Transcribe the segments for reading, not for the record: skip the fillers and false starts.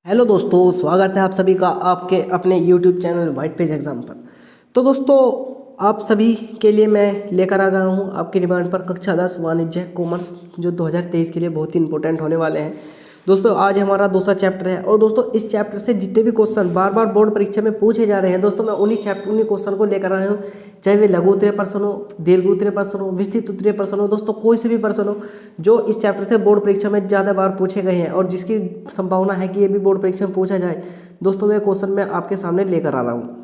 Hello दोस्तों, स्वागत है आप सभी का आपके अपने YouTube channel white page exam पर। तो दोस्तों, आप सभी के लिए मैं लेकर आ गया हूँ आपकी डिमांड पर कक्षा 10 वाणिज्य कॉमर्स जो 2023 के लिए बहुत ही इंपॉर्टेंट होने वाले हैं। दोस्तों, आज हमारा दूसरा चैप्टर है और दोस्तों इस चैप्टर से जितने भी क्वेश्चन बार बार बोर्ड परीक्षा में पूछे जा रहे हैं दोस्तों, मैं उन्हीं क्वेश्चन को लेकर आया हूँ। चाहे वे लघु उत्तरीय प्रश्न हो, दीर्घ उत्तरीय प्रश्न हो, विस्तृत उत्तरीय प्रश्न हो, दोस्तों कोई से भी प्रश्न हो जो इस चैप्टर से बोर्ड परीक्षा में ज़्यादा बार पूछे गए हैं और जिसकी संभावना है कि ये भी बोर्ड परीक्षा में पूछा जाए, दोस्तों वे क्वेश्चन मैं आपके सामने लेकर आ रहा हूँ।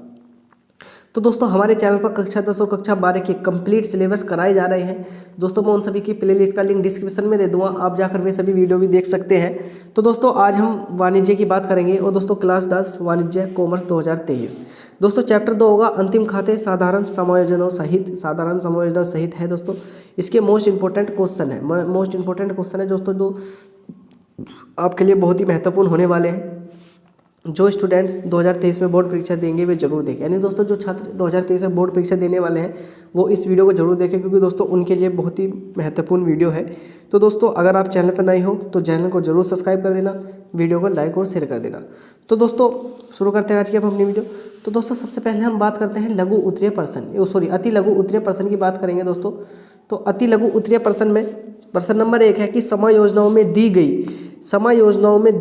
तो दोस्तों, हमारे चैनल पर कक्षा 10 और कक्षा 12 के कंप्लीट सिलेबस कराए जा रहे हैं। दोस्तों, मैं उन सभी की प्लेलिस्ट का लिंक डिस्क्रिप्शन में दे दूंगा, आप जाकर वे सभी वीडियो भी देख सकते हैं। तो दोस्तों, आज हम वाणिज्य की बात करेंगे और दोस्तों क्लास 10 वाणिज्य कॉमर्स 2023। दोस्तों, चैप्टर 2 होगा अंतिम खाते साधारण समायोजनों सहित है। दोस्तों, इसके मोस्ट इंपॉर्टेंट क्वेश्चन है दोस्तों, जो आपके लिए बहुत ही महत्वपूर्ण होने वाले हैं। जो स्टूडेंट्स 2023 में बोर्ड परीक्षा देंगे वे जरूर देखें, यानी दोस्तों जो छात्र 2023 में बोर्ड परीक्षा देने वाले हैं वो इस वीडियो को जरूर देखें, क्योंकि दोस्तों उनके लिए बहुत ही महत्वपूर्ण वीडियो है। तो दोस्तों, अगर आप चैनल पर नए हो तो चैनल को जरूर सब्सक्राइब कर देना, वीडियो को लाइक और शेयर कर देना। तो दोस्तों, शुरू करते हैं आज की अब अपनी वीडियो। तो दोस्तों, सबसे पहले हम बात करते हैं लघु उत्तरीय प्रश्न, अति लघु उत्तरीय प्रश्न की बात करेंगे दोस्तों। तो अति लघु उत्तरीय प्रश्न में प्रश्न नंबर 1 है कि समायोजनाओं में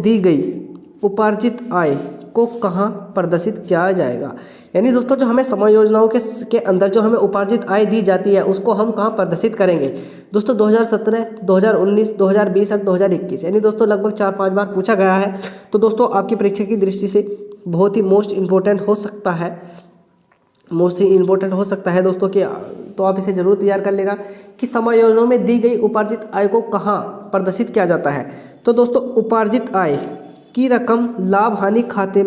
दी गई उपार्जित आय को कहाँ प्रदर्शित किया जाएगा। यानी दोस्तों, जो हमें समायोजनाओं के अंदर जो हमें उपार्जित आय दी जाती है उसको हम कहाँ प्रदर्शित करेंगे। दोस्तों 2017, 2019, 2020 और 2021, यानी दोस्तों लगभग 4-5 बार पूछा गया है। तो दोस्तों आपकी परीक्षा की दृष्टि से बहुत ही मोस्ट इम्पोर्टेंट हो सकता है दोस्तों कि तो आप इसे जरूर तैयार कर लेगा कि समायोजनाओं में दी गई उपार्जित आय को कहाँ प्रदर्शित किया जाता है। तो दोस्तों, उपार्जित आय की रकम लाभ हानि खाते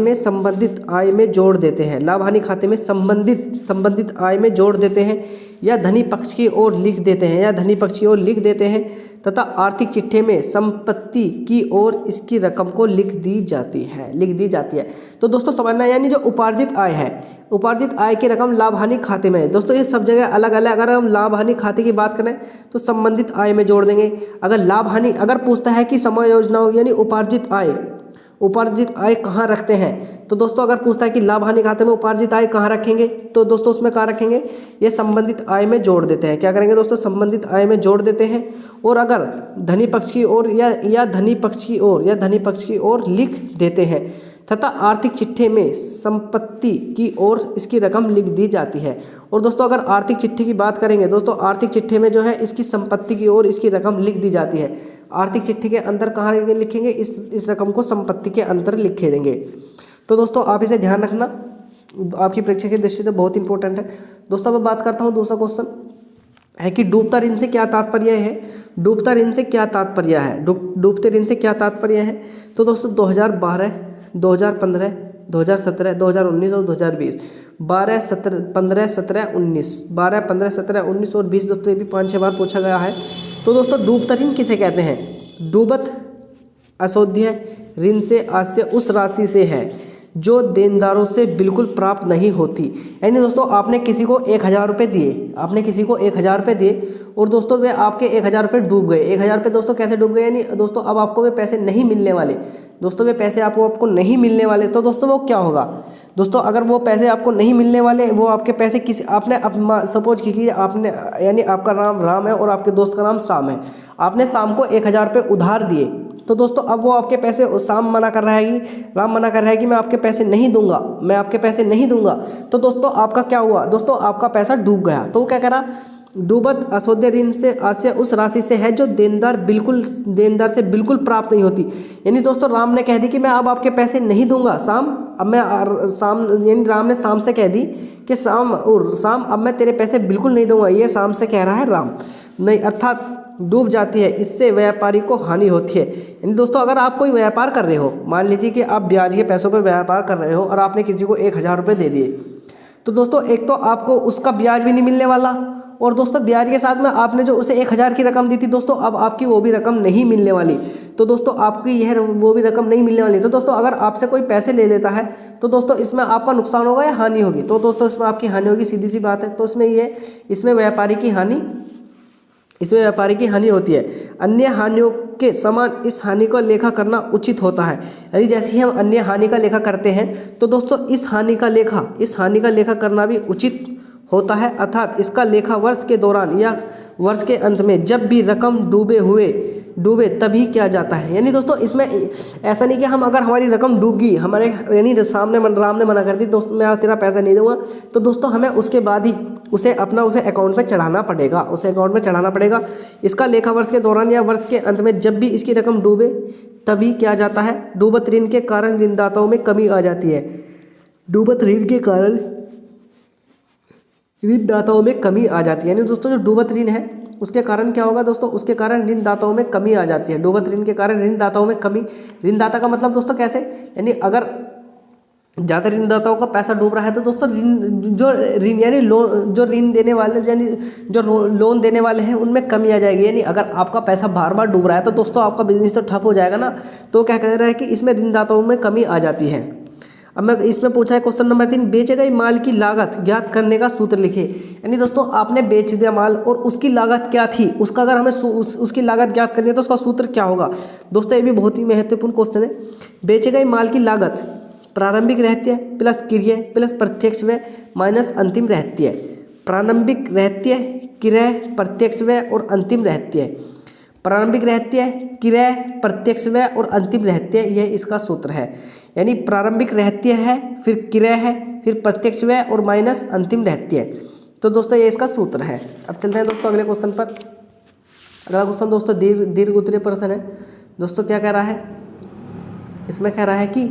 में संबंधित आय में जोड़ देते हैं, संबंधित आय में जोड़ देते हैं या धनी पक्ष की ओर लिख देते हैं तथा आर्थिक चिट्ठे में संपत्ति की ओर इसकी रकम को लिख दी जाती है। तो दोस्तों समझना, यानी जो उपार्जित आय की रकम लाभ हानि खाते में है। दोस्तों ये सब जगह अलग अलग, अगर हम लाभ हानि खाते की बात करें तो संबंधित आय में जोड़ देंगे। अगर पूछता है कि समायोजनाओं यानी उपार्जित आय कहाँ रखते हैं, तो दोस्तों अगर पूछता है कि लाभ हानि खाते में उपार्जित आय कहाँ रखेंगे, तो दोस्तों उसमें कहाँ रखेंगे, ये संबंधित आय में जोड़ देते हैं। क्या करेंगे दोस्तों, संबंधित आय में जोड़ देते हैं। और अगर धनी पक्ष की ओर या धनी पक्ष की ओर लिख देते हैं तथा आर्थिक चिट्ठे में संपत्ति की ओर इसकी रकम लिख दी जाती है। और दोस्तों अगर आर्थिक चिट्ठी की बात करेंगे, दोस्तों आर्थिक चिट्ठे में जो है इसकी संपत्ति की ओर इसकी रकम लिख दी जाती है। आर्थिक चिट्ठी के अंदर कहाँ लिखेंगे, इस रकम को संपत्ति के अंदर लिख देंगे। तो दोस्तों आप इसे ध्यान रखना, आपकी परीक्षा की दृष्टि से बहुत इंपॉर्टेंट है। दोस्तों मैं बात करता हूँ दूसरा क्वेश्चन है कि डूबता ऋण से क्या तात्पर्य है। तो दोस्तों 2012, 2015, 2017, 2019 और 2020, 12, 15, 17, 19 और 20 दोस्तों ये भी 5-6 बार पूछा गया है। तो दोस्तों डूबता ऋण किसे कहते हैं। डूबत असोध्य ऋण से आस्य उस राशि से है जो देनदारों से बिल्कुल प्राप्त नहीं होती। यानी दोस्तों आपने किसी को 1000 रुपये दिए और दोस्तों वे आपके 1000 रुपये डूब गए। 1000 रुपये दोस्तों कैसे डूब गए, यानी दोस्तों अब आपको वे पैसे नहीं मिलने वाले। आपको नहीं मिलने वाले, तो दोस्तों वो क्या होगा। दोस्तों अगर वो पैसे आपको नहीं मिलने वाले, वो आपके पैसे किसी आपने सपोज कीजिए आपने, यानी आपका नाम राम है और आपके दोस्त का नाम शाम है, आपने शाम को 1000 रुपये उधार दिए। तो दोस्तों अब वो आपके पैसे, राम मना कर रहा है कि मैं आपके पैसे नहीं दूंगा। तो दोस्तों आपका क्या हुआ, दोस्तों आपका पैसा डूब गया। तो वो क्या कह रहा, डूबत असोध्य ऋण से आस्य उस राशि से है जो देनदार से बिल्कुल प्राप्त नहीं होती। यानी दोस्तों राम ने कह दी कि मैं अब आपके पैसे नहीं दूंगा यानी राम ने शाम से कह दी कि शाम अब मैं तेरे पैसे बिल्कुल नहीं दूंगा। ये शाम से कह रहा है राम नहीं, अर्थात डूब जाती है, इससे व्यापारी को हानि होती है। यानी दोस्तों अगर आप कोई व्यापार कर रहे हो, मान लीजिए कि आप ब्याज के पैसों पर व्यापार कर रहे हो और आपने किसी को 1000 रुपये दे दिए, तो दोस्तों एक तो आपको उसका ब्याज भी नहीं मिलने वाला, और दोस्तों ब्याज के साथ में आपने जो उसे 1000 की रकम दी थी दोस्तों, अब आपकी वो भी रकम नहीं मिलने वाली। तो दोस्तों आपकी वो भी रकम नहीं मिलने वाली। तो दोस्तों अगर आपसे कोई पैसे ले लेता है तो दोस्तों इसमें आपका नुकसान होगा या हानि होगी, तो दोस्तों इसमें आपकी हानि होगी, सीधी सी बात है। तो इसमें व्यापारी की हानि इसमें व्यापारी की हानि होती है। अन्य हानियों के समान इस हानि का लेखा करना उचित होता है। यानी जैसे ही हम अन्य हानि का लेखा करते हैं तो दोस्तों इस हानि का लेखा करना भी उचित होता है। अर्थात इसका लेखा वर्ष के दौरान या वर्ष के अंत में जब भी रकम डूबे तभी किया जाता है। यानी दोस्तों इसमें ऐसा नहीं कि हम अगर हमारी रकम डूब गई, हमारे यानी सामने राम ने मना कर दी दोस्त मैं तेरा पैसा नहीं दूंगा, तो दोस्तों हमें उसके बाद ही उसे अकाउंट में चढ़ाना पड़ेगा। इसका लेखा वर्ष के दौरान या वर्ष के अंत में जब भी इसकी रकम डूबे तभी किया जाता है। डूबत ऋण के कारण ऋणदाताओं में कमी आ जाती है। डूबत ऋण के कारण ऋणदाताओं में कमी आ जाती है। यानी दोस्तों जो डूबत ऋण है उसके कारण क्या होगा दोस्तों, उसके कारण ऋणदाताओं में कमी आ जाती है। डूबत ऋण के कारण ऋणदाताओं में कमी। ऋणदाता का मतलब दोस्तों कैसे, यानी अगर ज़्यादा ऋणदाताओं का पैसा डूब रहा है तो दोस्तों जो ऋण देने वाले यानी जो लोन देने वाले हैं उनमें कमी आ जाएगी। यानी अगर आपका पैसा बार बार डूब रहा है तो दोस्तों आपका बिजनेस तो ठप हो जाएगा ना। तो क्या कह रहा है कि इसमें ऋणदाताओं में कमी आ जाती है। अब मैं इसमें पूछा है क्वेश्चन नंबर 3, बेचे गए माल की लागत ज्ञात करने का सूत्र लिखे। यानी दोस्तों आपने बेच दिया माल और उसकी लागत क्या थी, उसका अगर हमें उसकी लागत ज्ञात करनी है तो उसका सूत्र क्या होगा। दोस्तों ये भी बहुत ही महत्वपूर्ण क्वेश्चन है। बेचे गए माल की लागत प्रारंभिक रहती है प्लस क्रय प्लस प्रत्यक्ष व्यय माइनस अंतिम रहती है। प्रारंभिक रहती है, क्रय, प्रत्यक्ष व्यय और अंतिम रहती है। प्रारंभिक रहती है, क्रय, प्रत्यक्ष व्यय और अंतिम रहती है, यह इसका सूत्र है। यानी प्रारंभिक रहती है, फिर क्रय है, फिर प्रत्यक्ष व्यय और माइनस अंतिम रहती है। तो दोस्तों ये इसका सूत्र है। अब चलते हैं दोस्तों अगले क्वेश्चन पर। अगला क्वेश्चन दोस्तों दीर्घ उत्तरीय प्रश्न है। दोस्तों क्या कह रहा है, इसमें कह रहा है कि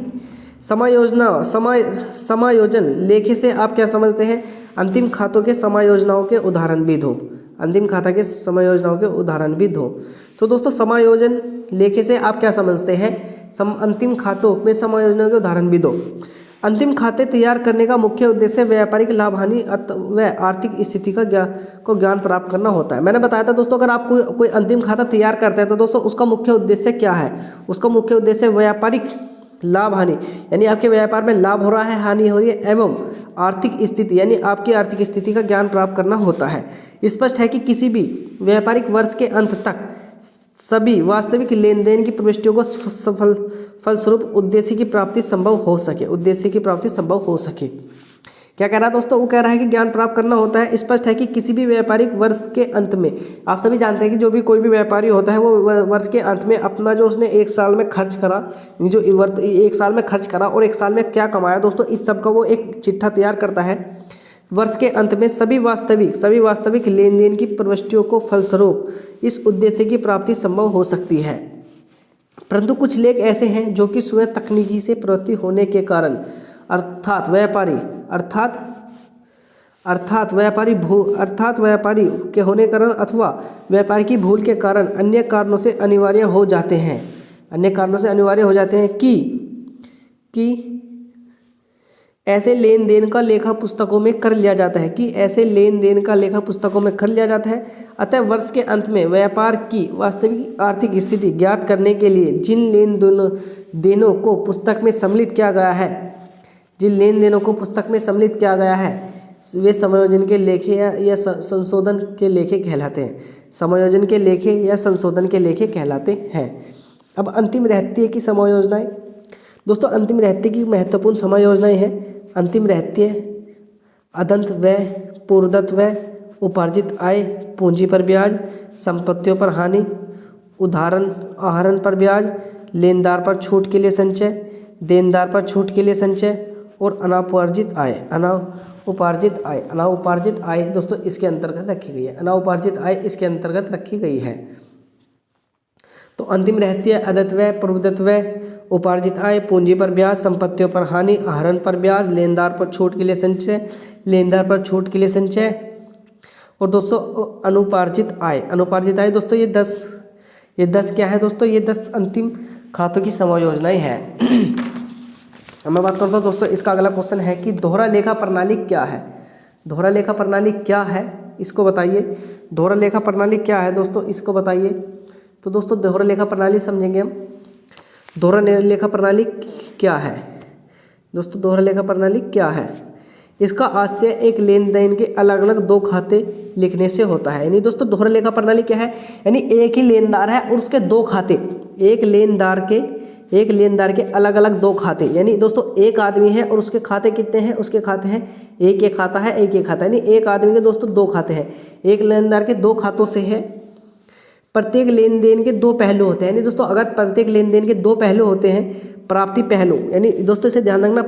समायोजन लेखे से आप क्या समझते हैं, अंतिम खातों के समायोजनाओं के उदाहरण भी दो। अंतिम खाता के समायोजनाओं के उदाहरण भी दो। तो दोस्तों समायोजन लेखे से आप क्या समझते हैं, अंतिम खातों में समायोजनों के उदाहरण भी दो। अंतिम खाते तैयार करने का मुख्य उद्देश्य व्यापारिक लाभ हानि व आर्थिक स्थिति का ज्ञान प्राप्त करना होता है। मैंने बताया था दोस्तों अगर आप कोई अंतिम खाता तैयार करते हैं तो दोस्तों उसका मुख्य उद्देश्य क्या है, उसका मुख्य उद्देश्य व्यापारिक लाभ हानि यानी आपके व्यापार में लाभ हो रहा है, हानि हो रही है, एवं आर्थिक स्थिति यानी आपकी आर्थिक स्थिति का ज्ञान प्राप्त करना होता है। स्पष्ट है कि किसी भी व्यापारिक वर्ष के अंत तक सभी वास्तविक लेन देन की प्रविष्टियों को फलस्वरूप उद्देश्य की प्राप्ति संभव हो सके। क्या कह रहा है दोस्तों, वो कह रहा है कि ज्ञान प्राप्त करना होता है। स्पष्ट है कि किसी भी व्यापारिक वर्ष के अंत में, आप सभी जानते हैं कि जो भी कोई भी व्यापारी होता है वो वर्ष के अंत में अपना जो उसने एक साल में खर्च करा, एक साल में खर्च करा और एक साल में क्या कमाया दोस्तों, इस सब का वो एक चिट्ठा तैयार करता है। वर्ष के अंत में सभी वास्तविक लेन देन की प्रविष्टियों को फलस्वरूप इस उद्देश्य की प्राप्ति संभव हो सकती है। परंतु कुछ लेख ऐसे हैं जो कि स्वयं तकनीकी से प्रवृत्ति होने के कारण अर्थात व्यापारी के होने के कारण अथवा व्यापारी की भूल के कारण अन्य कारणों से अनिवार्य हो जाते हैं कि ऐसे लेन देन का लेखा पुस्तकों में कर लिया जाता है। अतः वर्ष के अंत में व्यापार की वास्तविक आर्थिक स्थिति ज्ञात करने के लिए जिन लेन देनों को पुस्तक में सम्मिलित किया गया है वे समायोजन के लेखे या संशोधन के लेखे कहलाते हैं। अब अंतिम रहती है कि समायोजनाएं, दोस्तों अंतिम रहती की महत्वपूर्ण समायोजनाएं हैं। अंतिम रहती है अदंत व्यय, पूर्वदत्त व्यय, उपार्जित आय, पूंजी पर ब्याज, संपत्तियों पर हानि, आहरण पर ब्याज, लेनदार पर छूट के लिए संचय, देनदार पर छूट के लिए संचय और अनाउपार्जित आय दोस्तों इसके अंतर्गत रखी गई है। तो अंतिम रहती है अदत्त व्यय, पूर्वदत्त व्यय, उपार्जित आय, पूंजी पर ब्याज, संपत्तियों पर हानि, आहरण पर ब्याज, लेनदार पर छूट के लिए संचय और दोस्तों अनुपार्जित आय दोस्तों ये 10 क्या है दोस्तों, ये 10 अंतिम खातों की समायोजनाएं हैं। अब मैं बात करता हूँ दोस्तों, इसका अगला क्वेश्चन है कि दोहरा लेखा प्रणाली क्या है, इसको बताइए। दोहरा लेखा प्रणाली क्या है दोस्तों, इसको बताइए। तो दोस्तों दोहरा लेखा प्रणाली समझेंगे हम। दोहरा लेखा प्रणाली क्या है दोस्तों, इसका आशय एक लेन देन के अलग अलग दो खाते लिखने से होता है। यानी दोस्तों दोहरा लेखा प्रणाली क्या है, यानी एक ही लेनदार है और उसके दो खाते, एक लेनदार के अलग अलग दो खाते, यानी दोस्तों एक आदमी है और उसके खाते कितने हैं, उसके खाते हैं एक खाता है, एक खाता है, यानी एक आदमी के दोस्तों दो खाते हैं, एक लेनदार के दो खातों से है। प्रत्येक लेन देन के दो पहलू होते हैं, यानी दोस्तों अगर प्रत्येक लेन देन के दो पहलू होते हैं, प्राप्ति पहलू, यानी दोस्तों इसे ध्यान रखना,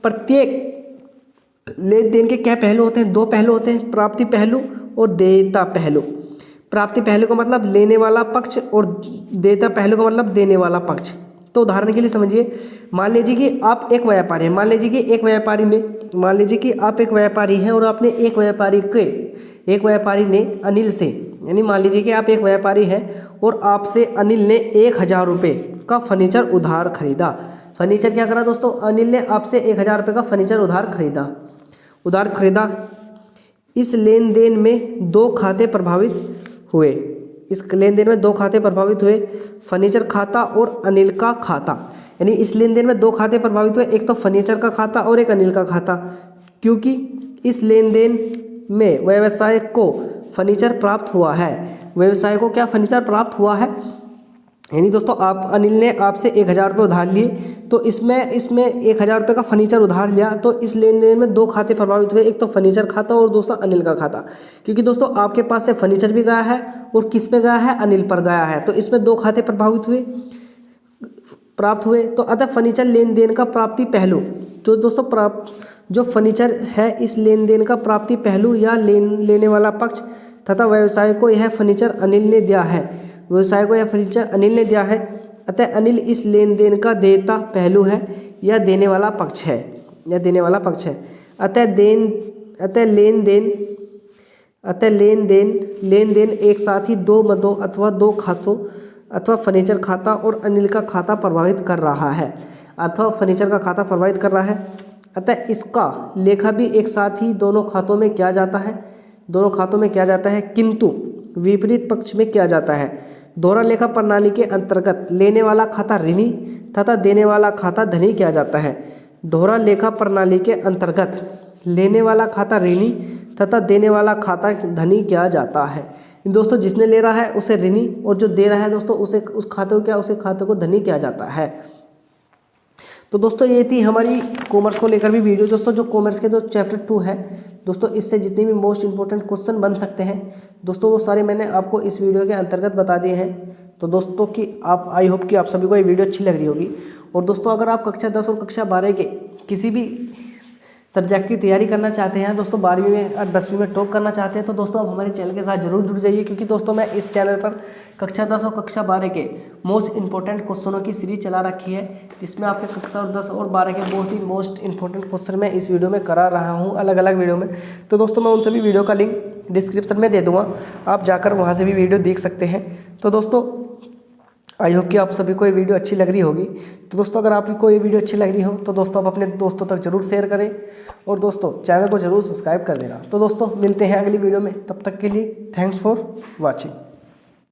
प्रत्येक लेन देन के क्या पहलू होते हैं, दो पहलू होते हैं, प्राप्ति पहलू और देयता पहलू। प्राप्ति पहलू का मतलब लेने वाला पक्ष और देयता पहलू का मतलब देने वाला पक्ष। तो उदाहरण के लिए समझिए, मान लीजिए कि आप एक व्यापारी हैं, मान लीजिए कि आप एक व्यापारी हैं और आपने एक व्यापारी ने अनिल से, यानी मान लीजिए कि आप एक व्यापारी हैं और आपसे अनिल ने 1000 रुपये का फर्नीचर उधार खरीदा। फर्नीचर क्या करा दोस्तों, अनिल ने आपसे 1000 रुपये का फर्नीचर उधार खरीदा। इस लेन देन में दो खाते प्रभावित हुए, फर्नीचर खाता और अनिल का खाता। यानी इस लेन देन में दो खाते प्रभावित हुए, एक तो फर्नीचर का खाता और एक अनिल का खाता, क्योंकि इस लेन देन में व्यवसाय को फर्नीचर प्राप्त हुआ है। व्यवसाय को क्या फर्नीचर प्राप्त हुआ है, यानी दोस्तों अनिल ने आपसे 1000 रुपये उधार लिए, तो इसमें 1000 रुपये का फर्नीचर उधार लिया, तो इस लेन देन में दो खाते प्रभावित हुए, एक तो फर्नीचर खाता और दूसरा अनिल का खाता, क्योंकि दोस्तों आपके पास से फर्नीचर भी गया है और किस पे गया है, अनिल पर गया है, तो इसमें दो खाते प्राप्त हुए। तो अतः फर्नीचर लेन देन का प्राप्ति पहलू, तो दोस्तों जो फर्नीचर है इस लेन देन का प्राप्ति पहलू या लेने वाला पक्ष तथा व्यवसाय को यह फर्नीचर अनिल ने दिया है, अतः अनिल इस लेन देन का देयता पहलू है या देने वाला पक्ष है। अतः लेन देन एक साथ ही दो मदों अथवा दो खातों अथवा फर्नीचर खाता और अनिल का खाता प्रभावित कर रहा है, अतः इसका लेखा भी एक साथ ही दोनों खातों में किया जाता है, किंतु विपरीत पक्ष में किया जाता है। दोहरा लेखा प्रणाली के अंतर्गत लेने वाला खाता ऋणी तथा देने वाला खाता धनी किया जाता है। दोहरा लेखा प्रणाली के अंतर्गत लेने वाला खाता ऋणी तथा देने वाला खाता धनी किया जाता है। दोस्तों जिसने ले रहा है उसे ऋणी और जो दे रहा है दोस्तों उस खाते को धनी किया जाता है। तो दोस्तों ये थी हमारी कॉमर्स को लेकर भी वीडियो। दोस्तों जो कॉमर्स के जो चैप्टर 2 है दोस्तों, इससे जितने भी मोस्ट इंपॉर्टेंट क्वेश्चन बन सकते हैं दोस्तों वो सारे मैंने आपको इस वीडियो के अंतर्गत बता दिए हैं। तो दोस्तों की आई होप कि आप सभी को ये वीडियो अच्छी लग रही होगी। और दोस्तों अगर आप कक्षा 10 और कक्षा 12 के किसी भी सब्जेक्ट की तैयारी करना चाहते हैं दोस्तों, 12वीं में और 10वीं में टॉप करना चाहते हैं, तो दोस्तों आप हमारे चैनल के साथ जरूर जुड़ जाइए, क्योंकि दोस्तों मैं इस चैनल पर कक्षा 10 और कक्षा 12 के मोस्ट इंपॉर्टेंट क्वेश्चनों की सीरीज चला रखी है, जिसमें आपके कक्षा 10 और 12 के बहुत ही मोस्ट इंपॉर्टेंट क्वेश्चन मैं इस वीडियो में करा रहा हूँ, अलग अलग वीडियो में। तो दोस्तों मैं उन सभी वीडियो का लिंक डिस्क्रिप्शन में दे दूँगा, आप जाकर वहाँ से भी वीडियो देख सकते हैं। तो दोस्तों आई होप कि आप सभी को ये वीडियो अच्छी लग रही होगी। तो दोस्तों अगर आपको ये वीडियो अच्छी लग रही हो तो दोस्तों आप अपने दोस्तों तक जरूर शेयर करें और दोस्तों चैनल को जरूर सब्सक्राइब कर देना। तो दोस्तों मिलते हैं अगली वीडियो में, तब तक के लिए थैंक्स फॉर वॉचिंग।